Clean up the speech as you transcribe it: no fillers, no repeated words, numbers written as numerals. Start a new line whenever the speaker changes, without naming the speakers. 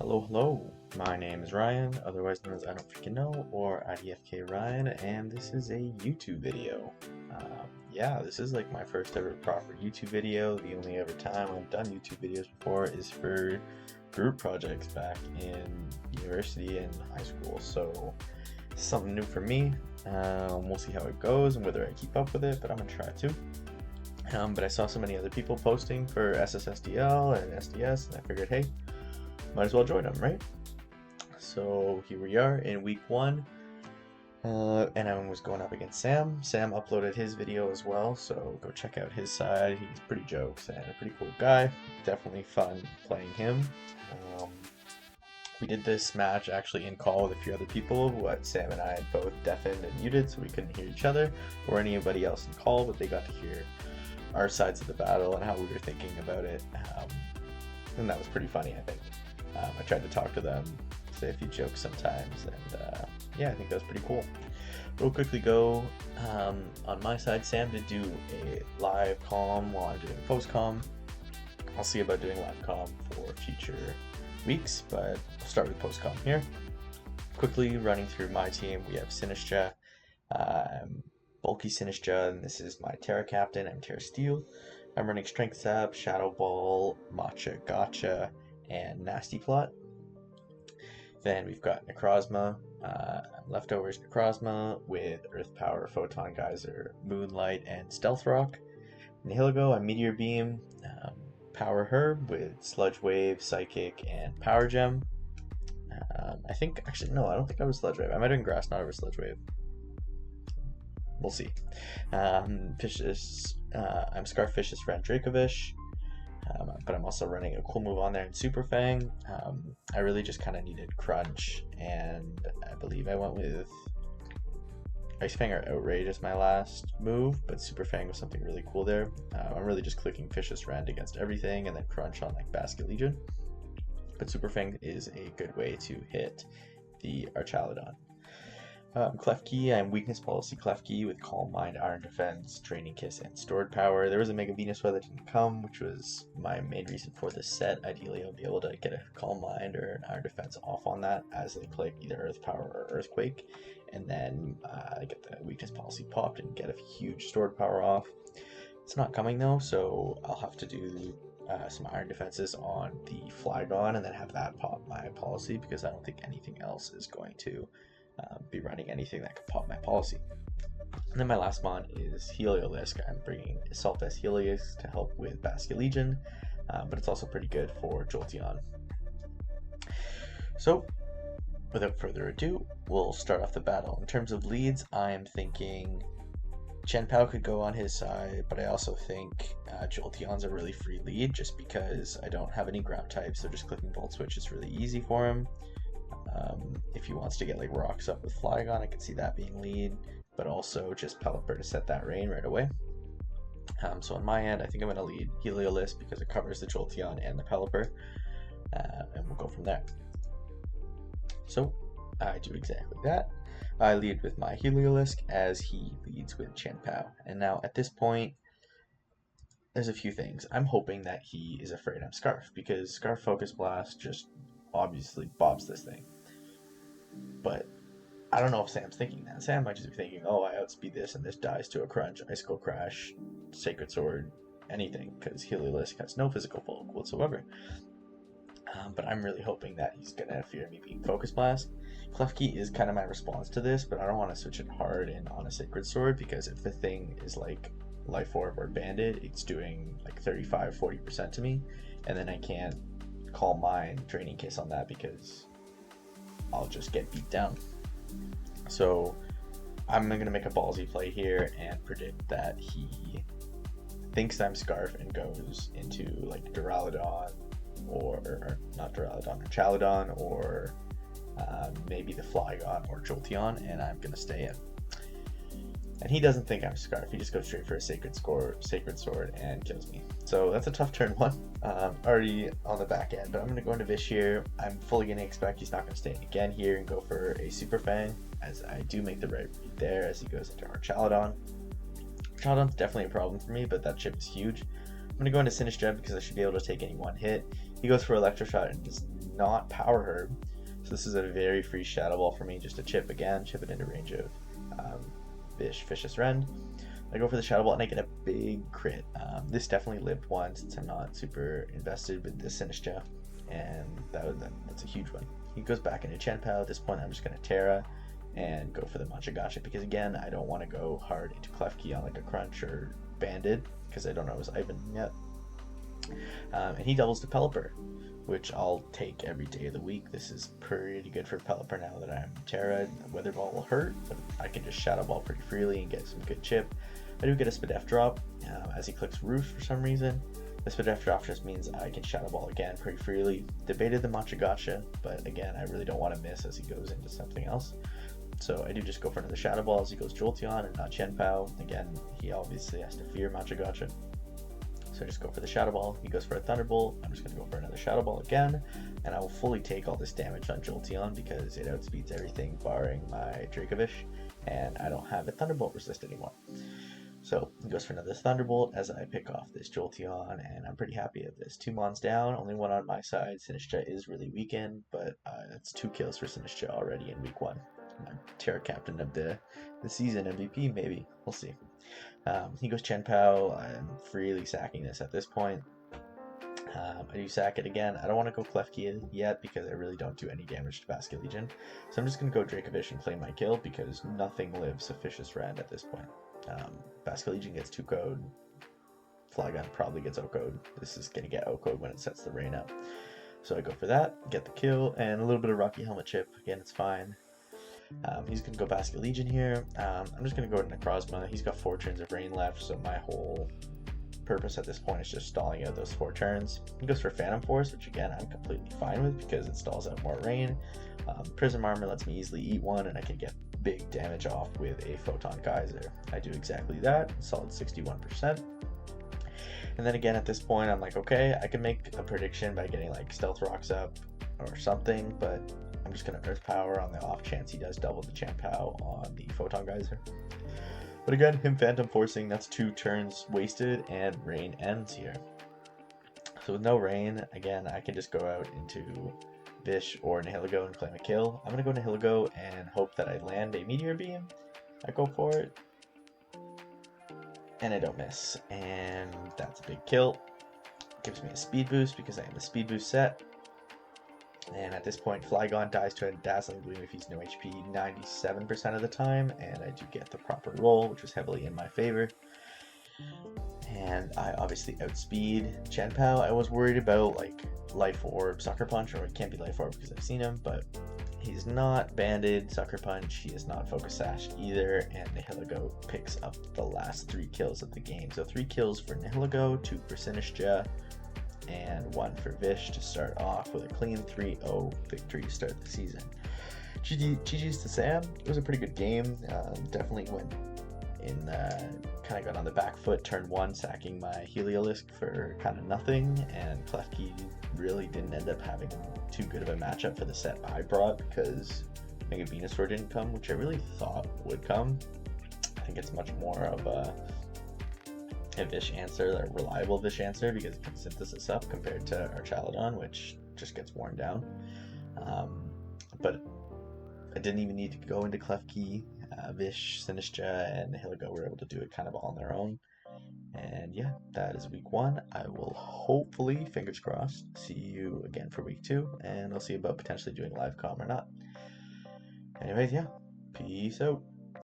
Hello. My name is Ryan, otherwise known as I Don't Freaking Know, or IDFK Ryan, and this is a YouTube video. This is like my first ever proper YouTube video. The only ever time I've done YouTube videos before is for group projects back in university and high school, so it's something new for me. We'll see how it goes and whether I keep up with it, but I'm gonna try to. But I saw so many other people posting for SSSDL and SDS, and I figured, hey, might as well join them, right? So here we are in week 1, and I was going up against Sam. Sam uploaded his video as well, so go check out his side. He's pretty jokes and a pretty cool guy. Definitely fun playing him. We did this match actually in call with a few other people, what Sam and I had both deafened and muted, so we couldn't hear each other or anybody else in call, but they got to hear our sides of the battle and how we were thinking about it, and that was pretty funny, I think. I tried to talk to them, say a few jokes sometimes, and I think that was pretty cool. Real quickly go, on my side, Sam did do a live comm while I'm doing post-comm. I'll see about doing live comm for future weeks, but I'll start with post-comm here. Quickly running through my team, we have Sinisnatched, bulky Sinisnatched, and this is my Terra captain. I'm Terra Steel. I'm running Strength Sap, Shadow Ball, Matcha Gotcha, and Nasty Plot. Then we've got Necrozma, Leftovers Necrozma with Earth Power, Photon Geyser, Moonlight, and Stealth Rock. Nihilgo, I'm Meteor Beam, Power Herb with Sludge Wave, Psychic, and Power Gem. I don't think I was Sludge Wave. I might have been Grass, not over Sludge Wave. We'll see. Fishes, I'm Scarfish's friend Dracovish. But I'm also running a cool move on there in Super Fang. I really just kind of needed Crunch, and I believe I went with Ice Fang or Outrage as my last move, but Super Fang was something really cool there. I'm really just clicking Fish's Rend against everything, and then Crunch on like Basket Legion. But Super Fang is a good way to hit the Archaludon. Klefki, I'm Weakness Policy Klefki with Calm Mind, Iron Defense, Draining Kiss, and Stored Power. There was a Mega Venusaur that didn't come, which was my main reason for this set. Ideally, I'll be able to get a Calm Mind or an Iron Defense off on that as they click either Earth Power or Earthquake, and then get the Weakness Policy popped and get a huge Stored Power off. It's not coming though, so I'll have to do some Iron Defenses on the Flygon and then have that pop my policy, because I don't think anything else is going to be running anything that could pop my policy. And then my last mon is Heliolisk. I'm bringing Assault Vest Heliolisk to help with Basket Legion, but it's also pretty good for Jolteon. So, without further ado, we'll start off the battle. In terms of leads, I'm thinking Chien-Pao could go on his side, but I also think Jolteon's a really free lead just because I don't have any ground types, so just clicking Volt Switch is really easy for him. If he wants to get like rocks up with Flygon, I could see that being lead, but also just Pelipper to set that rain right away. So on my end, I think I'm going to lead Heliolisk because it covers the Jolteon and the Pelipper, and we'll go from there. So I do exactly that. I lead with my Heliolisk as he leads with Chien-Pao. And now at this point, there's a few things. I'm hoping that he is afraid I'm Scarf, because Scarf Focus Blast just obviously bobs this thing. But I don't know if Sam's thinking that. Sam might just be thinking, oh, I outspeed this and this dies to a Crunch, Icicle Crash, Sacred Sword, anything, because Heliolisk has no physical bulk whatsoever. But I'm really hoping that he's going to fear me being Focus Blast. Klefki is kind of my response to this, but I don't want to switch it hard in on a Sacred Sword, because if the thing is like Life Orb or Bandit, it's doing like 35-40% to me, and then I can't Calm Mind, Draining Kiss on that because I'll just get beat down. So I'm going to make a ballsy play here and predict that he thinks I'm Scarf and goes into like Duraludon or not Duraludon, or Chaludon, or maybe the Flygon or Jolteon, and I'm going to stay in. And he doesn't think I'm Scarf. He just goes straight for a Sacred Sword and kills me. So that's a tough turn 1. Already on the back end. But I'm going to go into Vish here. I'm fully going to expect he's not going to stay in again here and go for a Super Fang, as I do make the right read there as he goes into Archaludon. Archaludon's definitely a problem for me, but that chip is huge. I'm going to go into Sinisnatched because I should be able to take any one hit. He goes for Electroshock and does not Power Herb. So this is a very free Shadow Ball for me, just to chip again, chip it into range of Vicious Rend. I go for the Shadow Ball and I get a big crit. This definitely lived one since I'm not super invested with the Sinisnatched, and that's a huge one. He goes back into Chenpao. At this point, I'm just going to Terra and go for the Machagacha because, again, I don't want to go hard into Klefki on like a Crunch or Banded because I don't know his Ivan yet. And he doubles to Pelipper, which I'll take every day of the week. This is pretty good for Pelipper now that I'm Terra. Weather Ball will hurt, but I can just Shadow Ball pretty freely and get some good chip. I do get a Spadef drop as he clicks Roost for some reason. The Spadef drop just means I can Shadow Ball again pretty freely. Debated the Machagacha, but again, I really don't want to miss as he goes into something else. So I do just go for another Shadow Ball as he goes Jolteon and not Chenpao. Again, he obviously has to fear Machagacha. So I just go for the Shadow Ball. He goes for a Thunderbolt. I'm just going to go for another Shadow Ball again. And I will fully take all this damage on Jolteon because it outspeeds everything barring my Dracovish. And I don't have a Thunderbolt resist anymore. So he goes for another Thunderbolt as I pick off this Jolteon, and I'm pretty happy of this. 2 Mons down, only 1 on my side. Sinisnatched is really weakened, but that's 2 kills for Sinisnatched already in week 1. My Terra Captain of the season MVP, maybe. We'll see. He goes Chenpao. I'm freely sacking this at this point. I do sack it again. I don't want to go Klefki yet because I really don't do any damage to Basculegion. So I'm just going to go Dracovish and claim my kill because nothing lives a Vicious Rend at this point. Basculegion gets 2 code. Flygon probably gets O-code. This is going to get O-code when it sets the rain up. So I go for that, get the kill, and a little bit of Rocky Helmet chip. Again, it's fine. He's going to go Basculegion here. I'm just going to go to Necrozma. He's got 4 turns of rain left, so my whole purpose at this point is just stalling out those 4 turns. He goes for Phantom Force, which again I'm completely fine with because it stalls out more rain. Prism Armor lets me easily eat one and I can get big damage off with a Photon Geyser. I do exactly that, solid 61%. And then again at this point I'm like, okay, I can make a prediction by getting like Stealth Rocks up or something, but I'm just going to Earth Power on the off chance he does double the Chenpao on the Photon Geyser. But again, him Phantom Forcing, that's 2 turns wasted, and rain ends here. So with no rain, again, I can just go out into Vish or Nihilego and claim a kill. I'm going to go Nihilego and hope that I land a Meteor Beam. I go for it. And I don't miss. And that's a big kill. Gives me a speed boost because I have the speed boost set. And at this point, Flygon dies to a Dazzling Gleam if he's no HP 97% of the time, and I do get the proper roll, which was heavily in my favor. And I obviously outspeed Chenpao. I was worried about like Life Orb, Sucker Punch, or it can't be Life Orb because I've seen him, but he's not Banded, Sucker Punch, he is not Focus Sash either, and Nihilego picks up the last 3 kills of the game. So 3 kills for Nihilego, 2 for Sinisnatched, and 1 for Vish to start off with a clean 3-0 victory to start the season. GG's to Sam. It was a pretty good game. Definitely went in, kind of got on the back foot, turn 1, sacking my Heliolisk for kind of nothing, and Klefki really didn't end up having too good of a matchup for the set I brought because Mega Venusaur didn't come, which I really thought would come. I think it's much more of a Vish answer, a reliable Vish answer, because it can synthesis up compared to Archaludon, which just gets worn down. But I didn't even need to go into Klefki. Vish, Sinisnatched, and Nihilego were able to do it kind of on their own. And yeah, that is week 1. I will hopefully, fingers crossed, see you again for week 2, and I'll see about potentially doing live comm or not. Anyways, yeah, peace out.